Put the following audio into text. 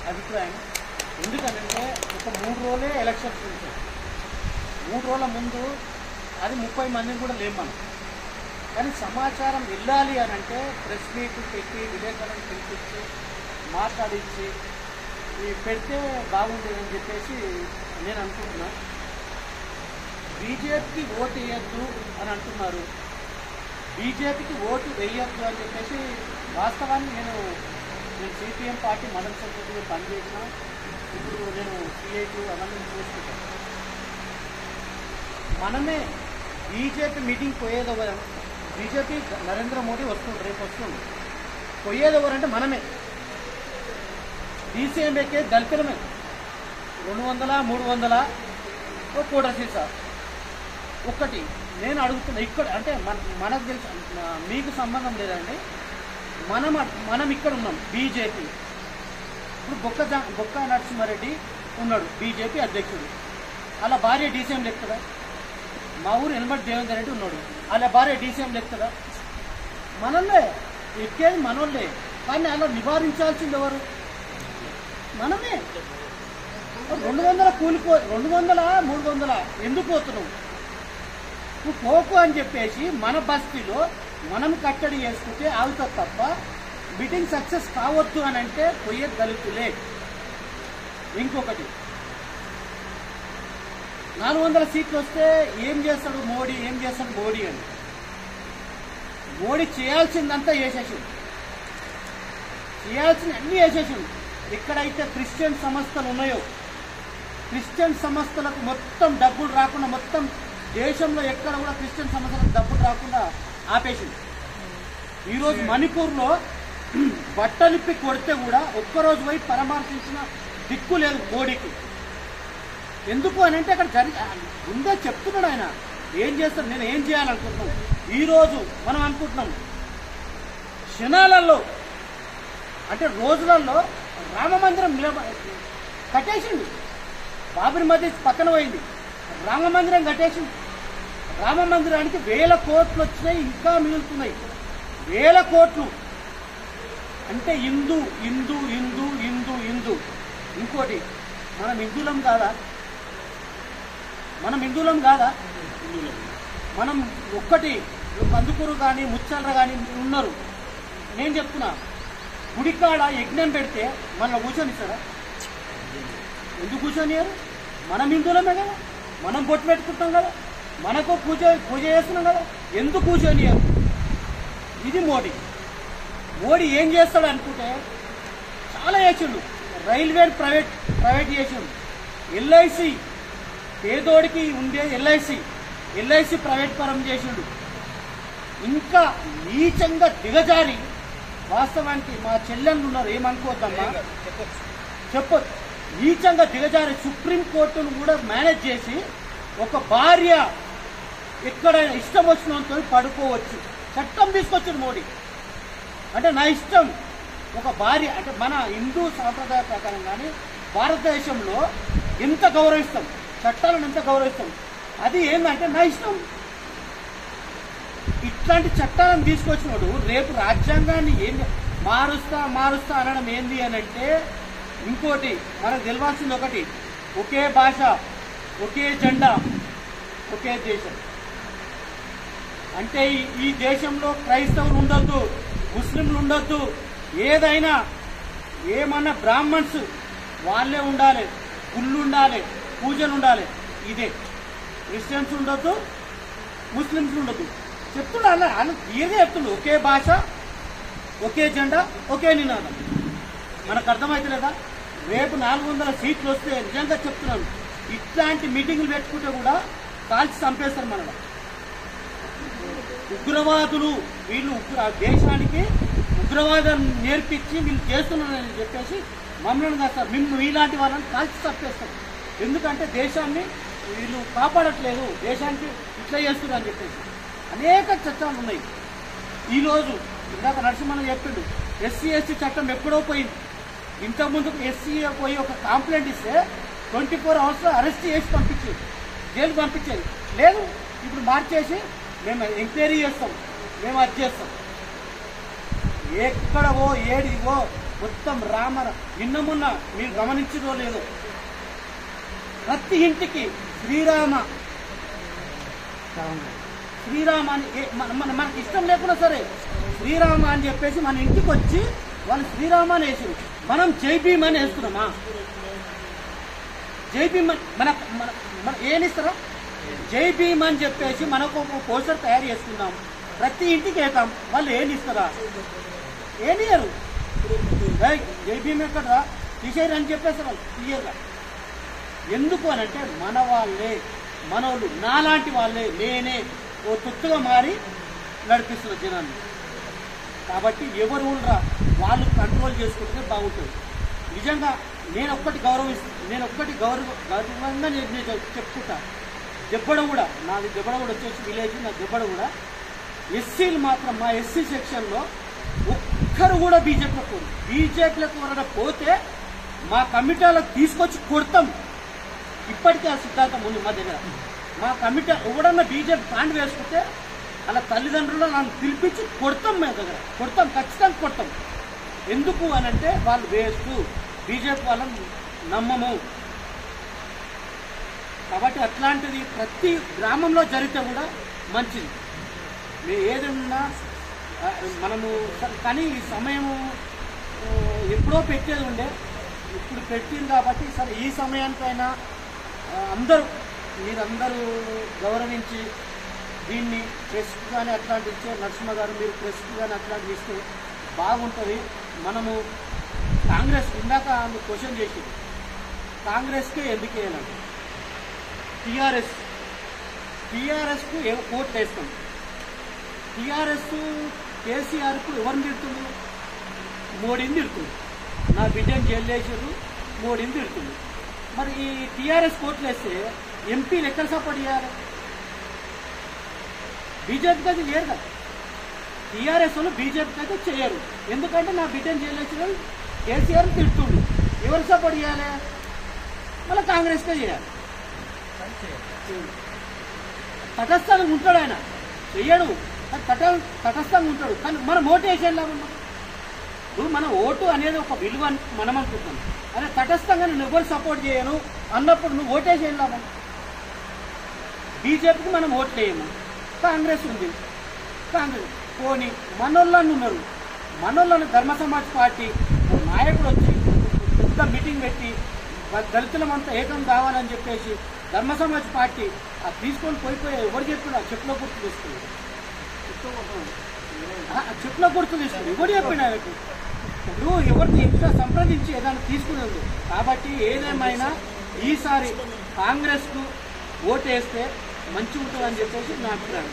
అభిప్రాయం. ఎందుకంటే ఒక 3 రోజులే ఎలక్షన్స్ ఉంటాయి. 3 రోజుల ముందు అది 30 మందిని కూడా లేము మనం. కానీ సమాచారం వెళ్ళాలి అని అంటే ప్రెస్ మీట్ పెట్టి విలేకరులను పిలిపించి మాట్లాడించి పెడితే బాగుండేదని చెప్పేసి నేను అనుకుంటున్నా. బీజేపీకి ఓటు వేయద్దు అని అంటున్నారు. బీజేపీకి ఓటు వేయద్దు అని చెప్పేసి వాస్తవాన్ని నేను సిపిఎం పార్టీ మండల సెక్రటరీగా పనిచేసిన, ఇప్పుడు నేను సిఐటి అవన్నీ చూసుకుంటాను. మనమే బీజేపీ మీటింగ్ పోయేదెవరు? బీజేపీ నరేంద్ర మోడీ వస్తుండ్రు, రేపు వస్తుండ్రు. పోయేదెవరంటే మనమే. డీసీఎంఏకే దళితులమే 200 300 కోట సీసా. ఒక్కటి నేను అడుగుతున్నా ఇక్కడ, అంటే మనకు తెలుసు, మీకు సంబంధం లేదండి. మనం ఇక్కడ ఉన్నాం బీజేపీ. ఇప్పుడు బొక్క నరసింహారెడ్డి ఉన్నాడు బీజేపీ అధ్యక్షుడు. అలా భార్య డీసీఎం లెక్కదా? మా ఊరు ఎల్మటి దేవేందర్ రెడ్డి ఉన్నాడు, అలా భార్య డీసీఎం లెక్కదా? మనల్లే ఎక్కేది మనోళ్ళే, కానీ అలా నివారించాల్సింది ఎవరు? మనమే. 200 కూలిపో 200 300 ఎందుకు పోతున్నావు? నువ్వు పోకు అని చెప్పేసి మన బస్తీలో మనం కట్టడి చేసుకుంటే ఆగుతుంది తప్ప మీటింగ్ సక్సెస్ కావద్దు అని అంటే పోయే దళితులే. ఇంకొకటి 400 సీట్లు వస్తే ఏం చేస్తాడు మోడీ, ఏం చేస్తాడు మోడీ అని. మోడీ చేయాల్సిందంతా చేసేసింది, చేయాల్సింది అన్నీ చేసేసింది. ఎక్కడైతే క్రిస్టియన్ సంస్థలు ఉన్నాయో క్రిస్టియన్ సంస్థలకు మొత్తం డబ్బులు రాకుండా, మొత్తం దేశంలో ఎక్కడ కూడా క్రిస్టియన్ సంస్థలకు డబ్బులు రాకుండా ఆపేసింది. ఈరోజు మణిపూర్లో బట్టలిప్పి కొడితే కూడా ఒక్కరోజు పోయి పరామర్శించిన దిక్కు లేదు మోడీకి. ఎందుకు అని అంటే అక్కడ ముందే చెప్తున్నాడు ఆయన ఏం చేస్తాడు, నేను ఏం చేయాలనుకుంటున్నాను. ఈరోజు మనం అనుకుంటున్నాం క్షణాలలో అంటే రోజులలో రామ మందిరం కట్టేసింది. బాబరి మసీద్ పక్కన పోయింది, రామ మందిరం కట్టేసింది. రామ మందిరానికి 1000 కోట్లు వచ్చినాయి, ఇంకా మిగులుతున్నాయి 1000 కోట్లు. అంటే హిందూ హిందూ హిందూ హిందూ హిందూ. ఇంకోటి మనం హిందువులం కాదా? మనం హిందువులం కాదా? మనం ఒక్కటి కందుకూరు కానీ ముచ్చల్ర కానీ ఉన్నారు. నేను చెప్తున్నా, గుడికాడ యజ్ఞం పెడితే మన కూర్చొనిస్తారా? ఎందుకు కూర్చొనియారు? మనం హిందువులమే కదా, మనం బొట్టు పెట్టుకుంటాం కదా, మనకు పూజ చేస్తున్నాం కదా, ఎందుకు కూర్చొనియారు? ఇది మోడీ. మోడీ ఏం చేస్తాడు అనుకుంటే చాలా చేసిండు. రైల్వే ప్రైవేట్ చేసిండు. ఎల్ఐసి పేదోడికి ఉండే ఎల్ఐసి ప్రైవేట్ పరం చేసిండు. ఇంకా నీచంగా దిగజారి, వాస్తవానికి మా చెల్లెళ్ళు ఉన్నారు, ఏమనుకోవద్దమ్మా చెప్పొచ్చు, నీచంగా దిగజారి సుప్రీంకోర్టును కూడా మేనేజ్ చేసి ఒక భార్య ఎక్కడైనా ఇష్టం వచ్చినంత పడుకోవచ్చు చట్టం తీసుకొచ్చింది మోడీ. అంటే నా ఇష్టం ఒక భార్య, అంటే మన హిందూ సాంప్రదాయ ప్రకారం కానీ భారతదేశంలో ఎంత గౌరవిస్తాం, చట్టాలను ఎంత గౌరవిస్తాం, అది ఏంటంటే నా ఇష్టం. ఇట్లాంటి చట్టాలను తీసుకొచ్చినోడు రేపు రాజ్యాంగాన్ని ఏం మారుస్తా అనడం ఏంది అని అంటే, ఇంకోటి మనకు తెలియాల్సింది ఒకటి, ఒకే భాష, ఒకే జెండా, ఒకే దేశం. అంటే ఈ దేశంలో క్రైస్తవులు ఉండొద్దు, ముస్లింలు ఉండొద్దు, ఏదైనా ఏమన్నా బ్రాహ్మణ్స్ వాళ్ళే ఉండాలి, గుళ్ళు ఉండాలి, పూజలు ఉండాలి. ఇదే క్రిస్టియన్స్ ఉండొద్దు, ముస్లింస్ ఉండొద్దు. చెప్తున్నా అన్న ఏదే చెప్తుండు, ఒకే భాష, ఒకే జెండా, ఒకే నినాదం. మనకు అర్థమవుతలేదా? రేపు 400 సీట్లు వస్తే నిజంగా చెప్తున్నాను, ఇట్లాంటి మీటింగ్లు పెట్టుకుంటే కూడా కాల్చి చంపేస్తారు మనలో. ఉగ్రవాదులు వీళ్ళు దేశానికి ఉగ్రవాదం నేర్పించి వీళ్ళు చేస్తున్నారని చెప్పేసి మమ్మల్ని కాస్తారు, మేము ఇలాంటి వాళ్ళని కాల్చి చంపేస్తారు. ఎందుకంటే దేశాన్ని వీళ్ళు కాపాడట్లేదు, దేశానికి ఇట్లా చేస్తున్నారు అని చెప్పేసి అనేక చట్టాలు ఉన్నాయి. ఈరోజు ఇందాక నరసింహన్ చెప్పిండు, ఎస్సీ ఎస్టీ చట్టం ఎప్పుడో పోయింది. ఇంతకుముందు ఎస్సీ పోయి ఒక కంప్లైంట్ ఇస్తే 24 అవర్స్లో అరెస్ట్ చేసి పంపించేది, జైలు పంపించేది. లేదు, ఇప్పుడు మార్చేసి మేము ఎంక్వైరీ చేస్తాం, మేము అది చేస్తాం. ఎక్కడవో ఏడివో మొత్తం నిన్న మొన్న మీరు గమనించదో లేదో ప్రతి ఇంటికి శ్రీరామ అని మనకి ఇష్టం లేకుండా సరే శ్రీరామ అని చెప్పేసి మన ఇంటికి వచ్చి వాళ్ళు శ్రీరామ అని వేసారు. మనం జై భీమ్ అని వేస్తున్నామా? జై భీమ్ మన ఏనిస్తారా? జై భీమ్ అని చెప్పేసి మనకు పోస్టర్ తయారు చేసుకున్నాం, ప్రతి ఇంటికి వేస్తాం. వాళ్ళు ఏనిస్తారా? ఏనియరు. జై భీమ్ ఎక్కడరా తీసేయరు అని చెప్పేసి వాళ్ళు తీయరుగా. ఎందుకు అని అంటే మన వాళ్ళే, మనోళ్ళు, నాలాంటి వాళ్ళే, నేనే ఓ తొత్తుగా మారి నడిపిస్తున్న జనాన్ని. కాబట్టి ఎవరు ఊళ్ళరా వాళ్ళు కంట్రోల్ చేసుకుంటే బాగుంటుంది. నిజంగా నేను ఒక్కటి గౌరవంగా నేను చెప్పుకుంటా. దెబ్బడగూడ నాది, దెబ్బడగూడ వచ్చేసి విలేజ్, నా దెబ్బడగూడ ఎస్సీలు మాత్రం మా ఎస్సీ సెక్షన్లో ఒక్కరు కూడా బీజేపీలకు ఎవరైనా పోతే మా కమిటీలకు తీసుకొచ్చి కొడతాం. ఇప్పటికీ ఆ సిద్ధాంతం ఉంది మా దగ్గర. మా కమిటీ ఎవడన్నా బీజేపీ పాండ్ వేసుకుంటే అలా తల్లిదండ్రులు నన్ను పిలిపించి కొడతాం. మా దగ్గర కొడతాం, ఖచ్చితంగా కొడతాం. ఎందుకు అని అంటే వాళ్ళు వేస్ట్, బీజేపీ వాళ్ళని నమ్మము. కాబట్టి అట్లాంటిది ప్రతి గ్రామంలో జరిగితే కూడా మంచిది. ఏదన్నా మనము కానీ ఈ సమయము ఎప్పుడో పెట్టేది ఉండే, ఇప్పుడు పెట్టింది కాబట్టి సరే ఈ సమయానికైనా మీరందరూ గౌరవించి దీన్ని ప్రెస్కి కానీ అట్లాంటివి ఇచ్చే నరసింహ గారు, మీరు ప్రెస్కి కానీ అట్లాంటివి ఇస్తే బాగుంటుంది. మనము కాంగ్రెస్ ఇందాక క్వశ్చన్ చేసి కాంగ్రెస్కే ఎందుకు వేయాలంటే టీఆర్ఎస్కు ఓట్లు వేస్తాం. టీఆర్ఎస్ కేసీఆర్కు ఎవరిని తిడుతుంది? మోడీని తిడుతుంది. నా బిడ్డను జైలు వేసారు, మోడీని తిడుతుంది. మరి ఈ టీఆర్ఎస్ ఓట్లు వేస్తే ఎంపీలు ఎక్కడ సపోర్ట్ చేయాలి? బీజేపీకి అయితే చేయరు కదా. టీఆర్ఎస్ వాళ్ళు బీజేపీకి అయితే చేయరు. ఎందుకంటే నా బిడ్డను జైలు వేసిన కేసీఆర్ని తిడుతుండు. ఎవరు సపోర్ట్ చేయాలి? మళ్ళీ కాంగ్రెస్కే చేయాలి. తటస్థంగా ఉంటాడు ఆయన, చెయ్యడు, తటస్థంగా ఉంటాడు. కానీ మనం ఓటు వేసేది లాభం. ఇప్పుడు మన ఓటు అనేది ఒక విలువ మనం అనుకుంటాం. అదే తటస్థంగా నేను ఎవరు సపోర్ట్ చేయను అన్నప్పుడు నువ్వు ఓటేసేది లాభం. బీజేపీకి మనం ఓట్లు వేయము, కాంగ్రెస్ ఉంది. కాంగ్రెస్ పోనీ మనోళ్ళని ఉన్నారు, మనోళ్ళని ధర్మ సమాజ్ పార్టీ నాయకుడు వచ్చి పెద్ద మీటింగ్ పెట్టి దళితులమంతా ఏకం కావాలని చెప్పేసి ధర్మ సమాజ్ పార్టీ తీసుకొని పోయిపోయి ఎవరు చెప్పినా చెప్పులో గుర్తు తీసుకుంది, చెప్పులో గుర్తు తీసుకుంది. ఎవరు చెప్పిన ఆయనకు? ఇప్పుడు ఎవరిని ఎంత సంప్రదించి ఏదైనా తీసుకునేది. కాబట్టి ఏదేమైనా ఈసారి కాంగ్రెస్కు ఓటు వేస్తే మంచిగా ఉంటుందని చెప్పేసి నా అభిప్రాయం.